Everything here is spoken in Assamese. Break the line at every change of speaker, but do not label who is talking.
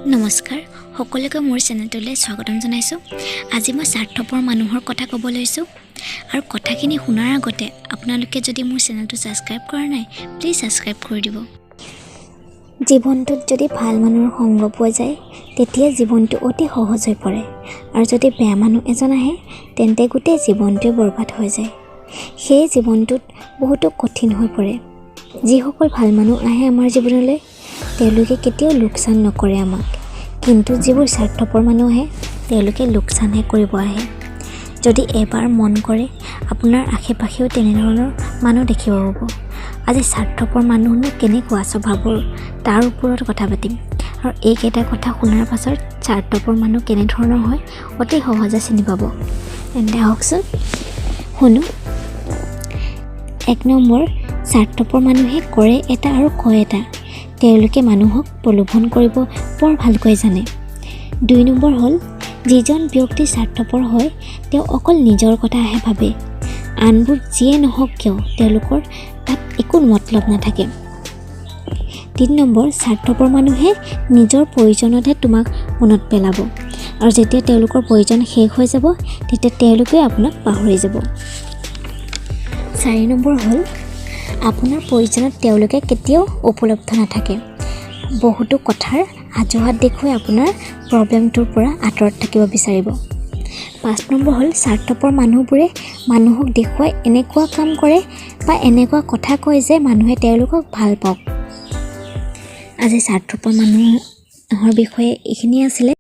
নমস্কাৰ সকলোকে মোৰ চেনেলটোলৈ স্বাগতম জনাইছোঁ। আজি মই স্বাৰ্থপৰ মানুহৰ কথা ক'ব লৈছোঁ আৰু কথাখিনি শুনাৰ আগতে আপোনালোকে যদি মোৰ চেনেলটো ছাবস্ক্ৰাইব কৰা নাই প্লিজ ছাবস্ক্ৰাইব কৰি দিব। জীৱনটোত যদি ভাল মানুহৰ সংগ পোৱা যায় তেতিয়া জীৱনটো অতি সহজ হৈ পৰে আৰু যদি বেয়া মানুহ এজন আহে তেন্তে গোটেই জীৱনটোৱে বৰবাদ হৈ যায়। সেই জীৱনটোত বহুতো কঠিন হৈ পৰে। যিসকল ভাল মানুহ আহে আমাৰ জীৱনলৈ তেওঁলোকে কেতিয়াও লোকচান নকৰে আমাক, কিন্তু যিবোৰ স্বাৰ্থপৰ মানুহ আহে তেওঁলোকে লোকচানহে কৰিব আহে। যদি এবাৰ মন কৰে আপোনাৰ আশে পাশেও তেনেধৰণৰ মানুহ দেখিব পাব। আজি স্বাৰ্থপৰ মানুহনো কেনেকুৱা স্বভাৱৰ তাৰ ওপৰত কথা পাতিম আৰু এইকেইটা কথা শুনাৰ পাছত স্বাৰ্থপৰ মানুহ কেনেধৰণৰ হয় অতি সহজে চিনি পাব। তেন্তে আহকচোন শুনো। 1 নম্বৰ, স্বাৰ্থপৰ মানুহে কৰে এটা আৰু কয় এটা। তেওঁলোকে মানুহক প্ৰলোভন কৰিব বৰ ভালকৈ জানে। 2 নম্বৰ হ'ল, যিজন ব্যক্তি স্বাৰ্থপৰ হয় তেওঁ অকল নিজৰ কথাহে ভাবে। আনবোৰ যিয়ে নহওক কিয় তেওঁলোকৰ তাত একো মতলব নাথাকে। 3 নম্বৰ, স্বাৰ্থপৰ মানুহে নিজৰ প্ৰয়োজনতহে তোমাক মনত পেলাব আৰু যেতিয়া তেওঁলোকৰ প্ৰয়োজন শেষ হৈ যাব তেতিয়া তেওঁলোকে আপোনাক পাহৰি যাব। 4 নম্বৰ হ'ল, আপোনাৰ প্ৰয়োজনত তেওঁলোকে কেতিয়াও উপলব্ধ নাথাকে। বহুতো কথাৰ অজুহাত দেখুৱাই আপোনাৰ প্ৰব্লেমটোৰ পৰা আঁতৰত থাকিব বিচাৰিব। 5 নম্বৰ হ'ল, স্বাৰ্থপৰ মানুহবোৰে মানুহক দেখুৱাই এনেকুৱা কাম কৰে বা এনেকুৱা কথা কয় যে মানুহে তেওঁলোকক ভাল পাওক। আজি স্বাৰ্থপৰ মানুহৰ বিষয়ে এইখিনি আছিলে।